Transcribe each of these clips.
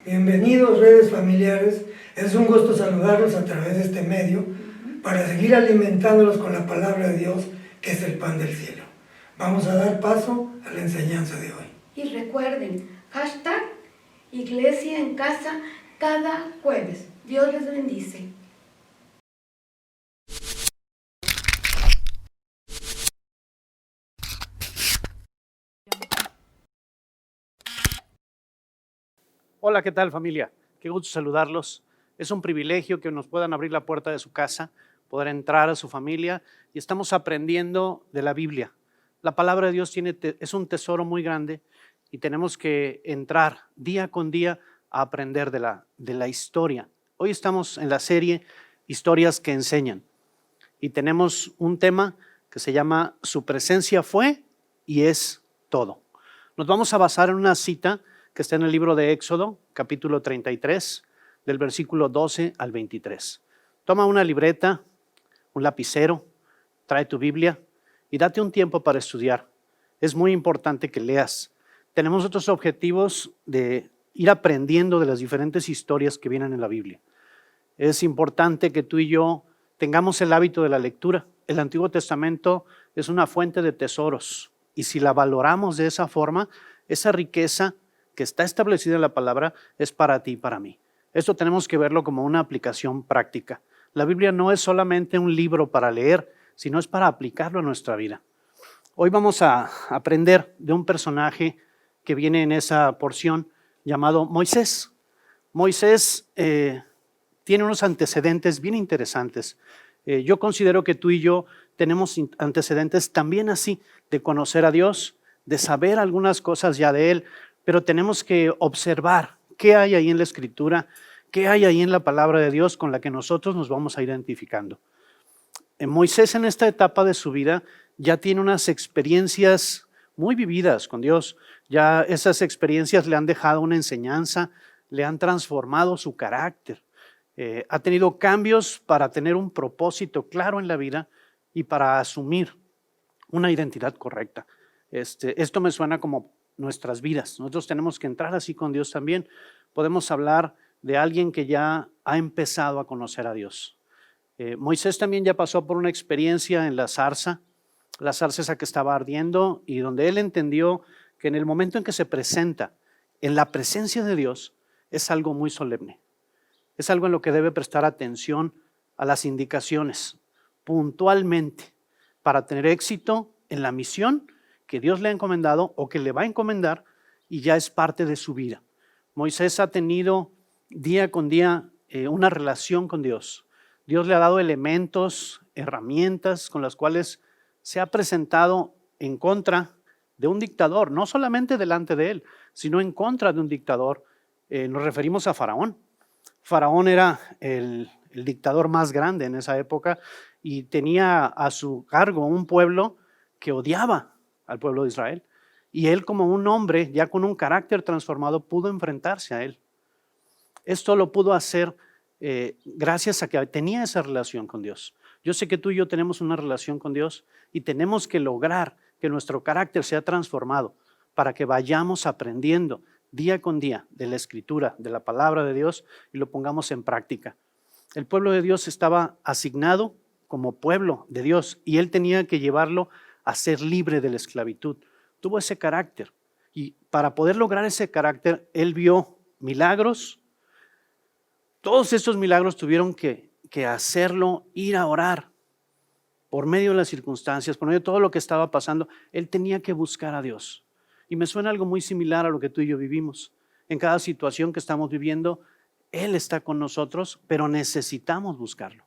Bienvenidos, redes familiares. Es un gusto saludarlos a través de este medio para seguir alimentándolos con la palabra de Dios, que es el pan del cielo. Vamos a dar paso a la enseñanza de hoy. Y recuerden, hashtag Iglesia en Casa cada jueves. Dios les bendice. Hola, ¿qué tal, familia? Qué gusto saludarlos. Es un privilegio que nos puedan abrir la puerta de su casa, poder entrar a su familia, y estamos aprendiendo de la Biblia. La palabra de Dios es un tesoro muy grande y tenemos que entrar día con día a aprender de la historia. Hoy estamos en la serie Historias que enseñan y tenemos un tema que se llama Su presencia fue y es todo. Nos vamos a basar en una cita que está en el libro de Éxodo, capítulo 33, del versículo 12 al 23. Toma una libreta, un lapicero, trae tu Biblia y date un tiempo para estudiar. Es muy importante que leas. Tenemos otros objetivos de ir aprendiendo de las diferentes historias que vienen en la Biblia. Es importante que tú y yo tengamos el hábito de la lectura. El Antiguo Testamento es una fuente de tesoros y si la valoramos de esa forma, esa riqueza que está establecida en la palabra es para ti y para mí. Esto tenemos que verlo como una aplicación práctica. La Biblia no es solamente un libro para leer, sino es para aplicarlo a nuestra vida. Hoy vamos a aprender de un personaje que viene en esa porción llamado Moisés. Moisés tiene unos antecedentes bien interesantes. Yo considero que tú y yo tenemos antecedentes también así, de conocer a Dios, de saber algunas cosas ya de Él, pero tenemos que observar qué hay ahí en la Escritura, qué hay ahí en la palabra de Dios con la que nosotros nos vamos a identificando. Moisés en esta etapa de su vida ya tiene unas experiencias muy vividas con Dios. Ya esas experiencias le han dejado una enseñanza, le han transformado su carácter. Ha tenido cambios para tener un propósito claro en la vida y para asumir una identidad correcta. Esto me suena como nuestras vidas. Nosotros tenemos que entrar así con Dios también. Podemos hablar de alguien que ya ha empezado a conocer a Dios. Moisés también ya pasó por una experiencia en la zarza esa que estaba ardiendo y donde él entendió que en el momento en que se presenta en la presencia de Dios es algo muy solemne. Es algo en lo que debe prestar atención a las indicaciones puntualmente para tener éxito en la misión que Dios le ha encomendado o que le va a encomendar y ya es parte de su vida. Moisés ha tenido día con día una relación con Dios. Dios le ha dado elementos, herramientas con las cuales se ha presentado en contra de un dictador, no solamente delante de él, sino en contra de un dictador. Nos referimos a Faraón. Faraón era el dictador más grande en esa época y tenía a su cargo un pueblo que odiaba al pueblo de Israel. Y él, como un hombre ya con un carácter transformado, pudo enfrentarse a él. Esto lo pudo hacer gracias a que tenía esa relación con Dios. Yo sé que tú y yo tenemos una relación con Dios y tenemos que lograr que nuestro carácter sea transformado para que vayamos aprendiendo día con día de la Escritura, de la palabra de Dios y lo pongamos en práctica. El pueblo de Dios estaba asignado como pueblo de Dios y él tenía que llevarlo a ser libre de la esclavitud. Tuvo ese carácter y para poder lograr ese carácter, él vio milagros. Todos estos milagros tuvieron que hacerlo ir a orar por medio de las circunstancias, por medio de todo lo que estaba pasando. Él tenía que buscar a Dios. Y me suena algo muy similar a lo que tú y yo vivimos. En cada situación que estamos viviendo, Él está con nosotros, pero necesitamos buscarlo.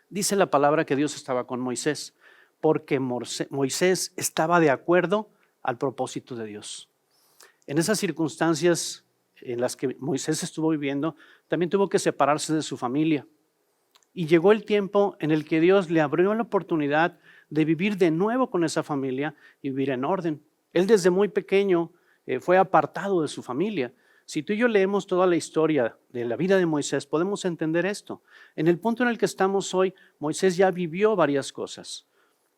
Dice la palabra que Dios estaba con Moisés, porque Moisés estaba de acuerdo al propósito de Dios. En esas circunstancias en las que Moisés estuvo viviendo, también tuvo que separarse de su familia. Y llegó el tiempo en el que Dios le abrió la oportunidad de vivir de nuevo con esa familia y vivir en orden. Él desde muy pequeño fue apartado de su familia. Si tú y yo leemos toda la historia de la vida de Moisés, podemos entender esto. En el punto en el que estamos hoy, Moisés ya vivió varias cosas.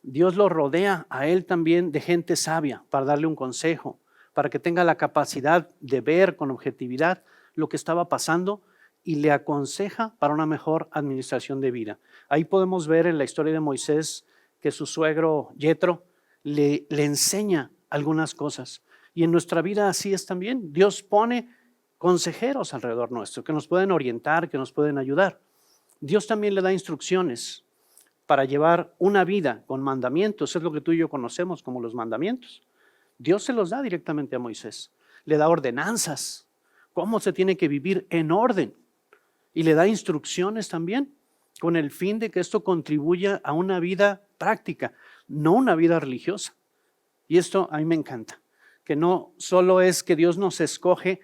Dios lo rodea a él también de gente sabia para darle un consejo, para que tenga la capacidad de ver con objetividad lo que estaba pasando y le aconseja para una mejor administración de vida. Ahí podemos ver en la historia de Moisés que su suegro Yetro le enseña algunas cosas. Y en nuestra vida así es también. Dios pone consejeros alrededor nuestro que nos pueden orientar, que nos pueden ayudar. Dios también le da instrucciones para llevar una vida con mandamientos. Es lo que tú y yo conocemos como los mandamientos. Dios se los da directamente a Moisés. Le da ordenanzas, cómo se tiene que vivir en orden. Y le da instrucciones también con el fin de que esto contribuya a una vida práctica, no una vida religiosa. Y esto a mí me encanta, que no solo es que Dios nos escoge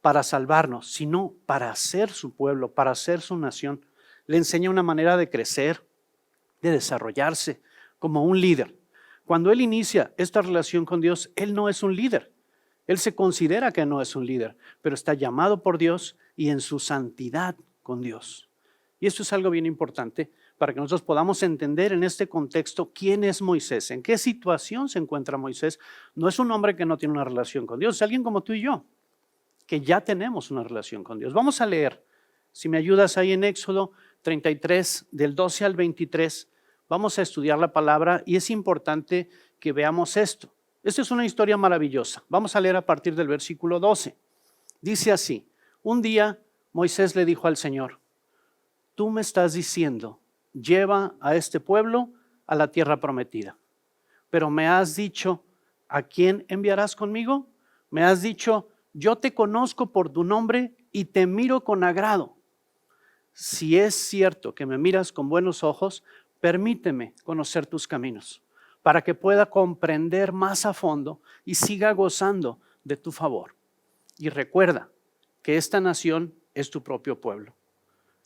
para salvarnos, sino para ser su pueblo, para ser su nación. Le enseña una manera de crecer, de desarrollarse como un líder. Cuando él inicia esta relación con Dios, él no es un líder. Él se considera que no es un líder, pero está llamado por Dios y en su santidad con Dios. Y esto es algo bien importante para que nosotros podamos entender en este contexto quién es Moisés, en qué situación se encuentra Moisés. No es un hombre que no tiene una relación con Dios, es alguien como tú y yo, que ya tenemos una relación con Dios. Vamos a leer, si me ayudas ahí en Éxodo 33, del 12 al 23, vamos a estudiar la palabra y es importante que veamos esto. Esta es una historia maravillosa. Vamos a leer a partir del versículo 12. Dice así: un día Moisés le dijo al Señor: tú me estás diciendo, lleva a este pueblo a la tierra prometida. Pero me has dicho, ¿a quién enviarás conmigo? Me has dicho, yo te conozco por tu nombre y te miro con agrado. Si es cierto que me miras con buenos ojos, permíteme conocer tus caminos, para que pueda comprender más a fondo y siga gozando de tu favor. Y recuerda que esta nación es tu propio pueblo.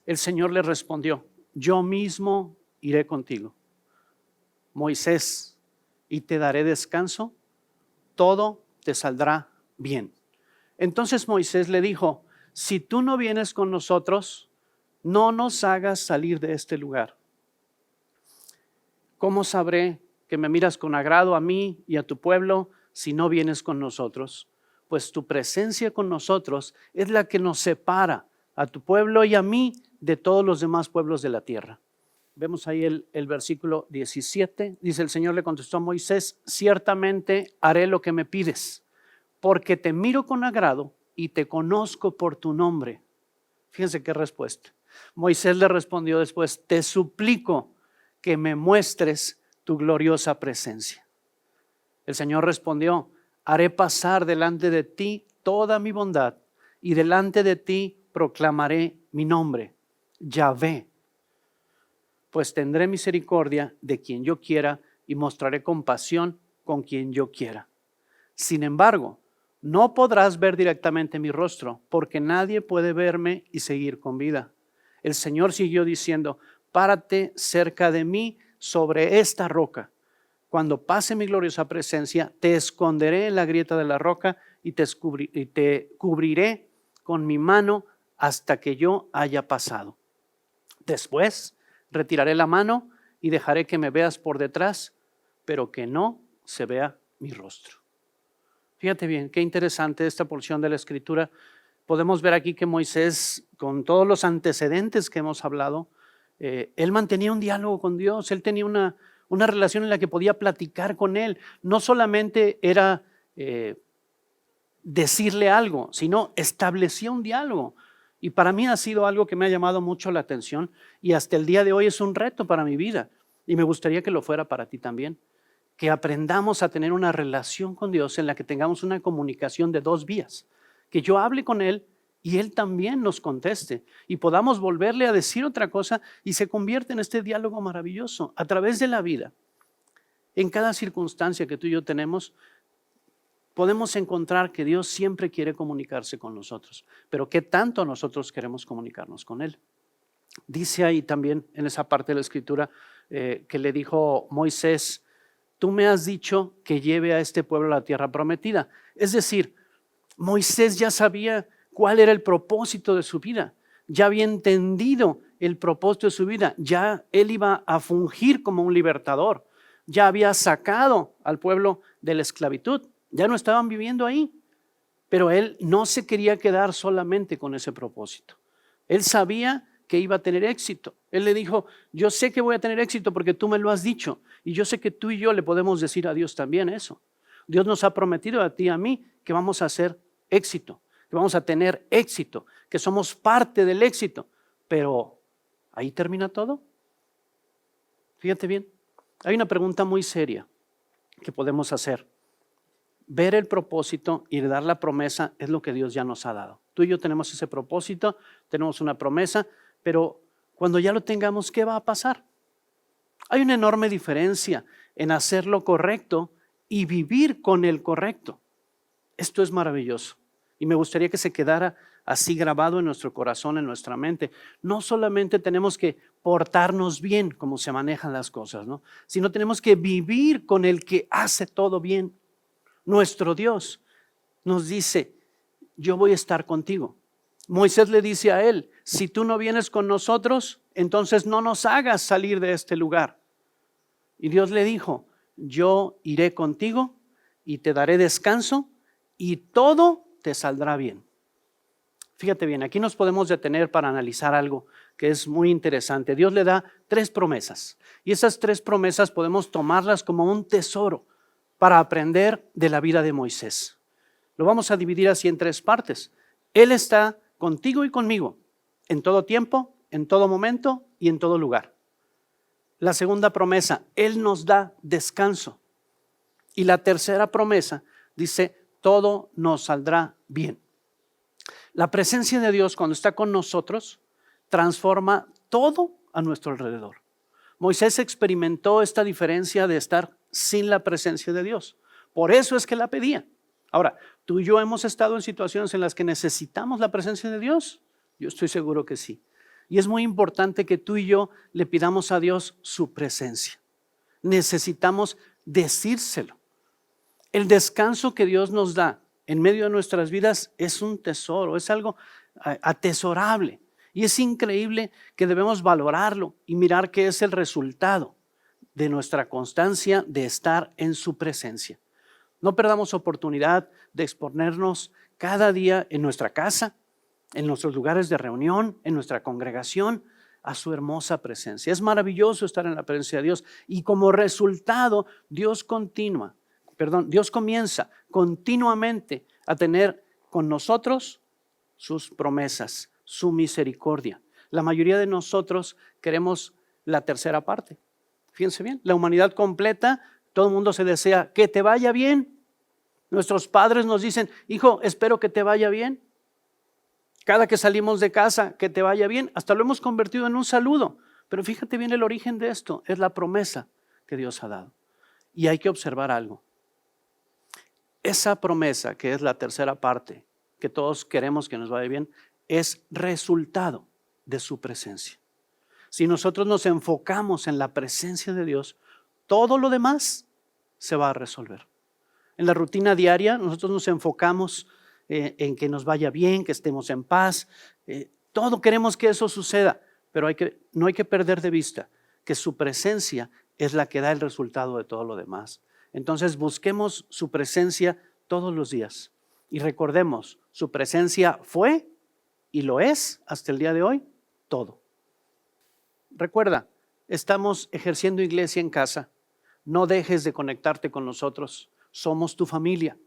El Señor le respondió: yo mismo iré contigo, Moisés, y te daré descanso, todo te saldrá bien. Entonces Moisés le dijo: si tú no vienes con nosotros, no nos hagas salir de este lugar. ¿Cómo sabré que me miras con agrado a mí y a tu pueblo si no vienes con nosotros? Pues tu presencia con nosotros es la que nos separa a tu pueblo y a mí de todos los demás pueblos de la tierra. Vemos ahí el versículo 17. Dice: el Señor le contestó a Moisés: ciertamente haré lo que me pides, porque te miro con agrado y te conozco por tu nombre. Fíjense qué respuesta. Moisés le respondió después: te suplico que me muestres tu gloriosa presencia. El Señor respondió: haré pasar delante de ti toda mi bondad y delante de ti proclamaré mi nombre, Yahvé. Pues tendré misericordia de quien yo quiera y mostraré compasión con quien yo quiera. Sin embargo, no podrás ver directamente mi rostro, porque nadie puede verme y seguir con vida. El Señor siguió diciendo: párate cerca de mí sobre esta roca. Cuando pase mi gloriosa presencia, te esconderé en la grieta de la roca y te cubriré con mi mano hasta que yo haya pasado. Después retiraré la mano y dejaré que me veas por detrás, pero que no se vea mi rostro. Fíjate bien, qué interesante esta porción de la Escritura. Podemos ver aquí que Moisés, con todos los antecedentes que hemos hablado, él mantenía un diálogo con Dios. Él tenía una relación en la que podía platicar con él. No solamente era decirle algo, sino establecía un diálogo. Y para mí ha sido algo que me ha llamado mucho la atención y hasta el día de hoy es un reto para mi vida. Y me gustaría que lo fuera para ti también. Que aprendamos a tener una relación con Dios en la que tengamos una comunicación de dos vías. Que yo hable con Él y Él también nos conteste y podamos volverle a decir otra cosa y se convierte en este diálogo maravilloso a través de la vida. En cada circunstancia que tú y yo tenemos, podemos encontrar que Dios siempre quiere comunicarse con nosotros, pero ¿qué tanto nosotros queremos comunicarnos con Él? Dice ahí también en esa parte de la Escritura que le dijo Moisés: tú me has dicho que lleve a este pueblo a la tierra prometida. Es decir, Moisés ya sabía cuál era el propósito de su vida, ya había entendido el propósito de su vida, ya él iba a fungir como un libertador, ya había sacado al pueblo de la esclavitud, ya no estaban viviendo ahí. Pero él no se quería quedar solamente con ese propósito. Él sabía que iba a tener éxito. Él le dijo, yo sé que voy a tener éxito porque tú me lo has dicho. Y yo sé que tú y yo le podemos decir a Dios también eso. Dios nos ha prometido a ti y a mí que vamos a hacer éxito, que vamos a tener éxito, que somos parte del éxito. Pero, ¿ahí termina todo? Fíjate bien, hay una pregunta muy seria que podemos hacer. Ver el propósito y dar la promesa es lo que Dios ya nos ha dado. Tú y yo tenemos ese propósito, tenemos una promesa, pero cuando ya lo tengamos, ¿qué va a pasar? Hay una enorme diferencia en hacer lo correcto y vivir con el correcto. Esto es maravilloso y me gustaría que se quedara así grabado en nuestro corazón, en nuestra mente. No solamente tenemos que portarnos bien como se manejan las cosas, ¿no? Sino tenemos que vivir con el que hace todo bien. Nuestro Dios nos dice, yo voy a estar contigo. Moisés le dice a él, si tú no vienes con nosotros, entonces no nos hagas salir de este lugar. Y Dios le dijo, yo iré contigo y te daré descanso y todo te saldrá bien. Fíjate bien, aquí nos podemos detener para analizar algo que es muy interesante. Dios le da 3 promesas y esas 3 promesas podemos tomarlas como un tesoro para aprender de la vida de Moisés. Lo vamos a dividir así en 3 partes. Él está contigo y conmigo en todo tiempo, en todo momento y en todo lugar. La segunda promesa, Él nos da descanso. Y la tercera promesa dice, todo nos saldrá bien. La presencia de Dios cuando está con nosotros transforma todo a nuestro alrededor. Moisés experimentó esta diferencia de estar sin la presencia de Dios. Por eso es que la pedía. Ahora, tú y yo hemos estado en situaciones en las que necesitamos la presencia de Dios. Yo estoy seguro que sí. Y es muy importante que tú y yo le pidamos a Dios su presencia. Necesitamos decírselo. El descanso que Dios nos da en medio de nuestras vidas es un tesoro, es algo atesorable. Y es increíble que debemos valorarlo y mirar qué es el resultado de nuestra constancia de estar en su presencia. No perdamos oportunidad de exponernos cada día en nuestra casa, en nuestros lugares de reunión, en nuestra congregación, a su hermosa presencia. Es maravilloso estar en la presencia de Dios y como resultado Dios comienza continuamente a tener con nosotros sus promesas, su misericordia. La mayoría de nosotros queremos la tercera parte. Fíjense bien, la humanidad completa, todo el mundo se desea que te vaya bien. Nuestros padres nos dicen, hijo, espero que te vaya bien. Cada que salimos de casa, que te vaya bien. Hasta lo hemos convertido en un saludo. Pero fíjate bien, el origen de esto es la promesa que Dios ha dado. Y hay que observar algo. Esa promesa, que es la tercera parte, que todos queremos que nos vaya bien, es resultado de su presencia. Si nosotros nos enfocamos en la presencia de Dios, todo lo demás se va a resolver. En la rutina diaria nosotros nos enfocamos en que nos vaya bien, que estemos en paz. Todo queremos que eso suceda, pero no hay que perder de vista que su presencia es la que da el resultado de todo lo demás. Entonces busquemos su presencia todos los días y recordemos, su presencia fue y lo es hasta el día de hoy todo. Recuerda, estamos ejerciendo iglesia en casa. No dejes de conectarte con nosotros. Somos tu familia.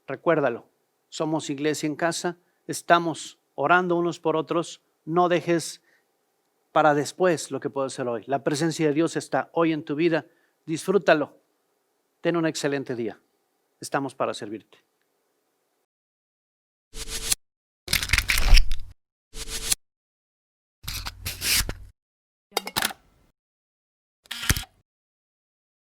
Recuérdalo. Somos iglesia en casa. Estamos orando unos por otros. No dejes para después lo que puede ser hoy. La presencia de Dios está hoy en tu vida. Disfrútalo. Ten un excelente día. Estamos para servirte.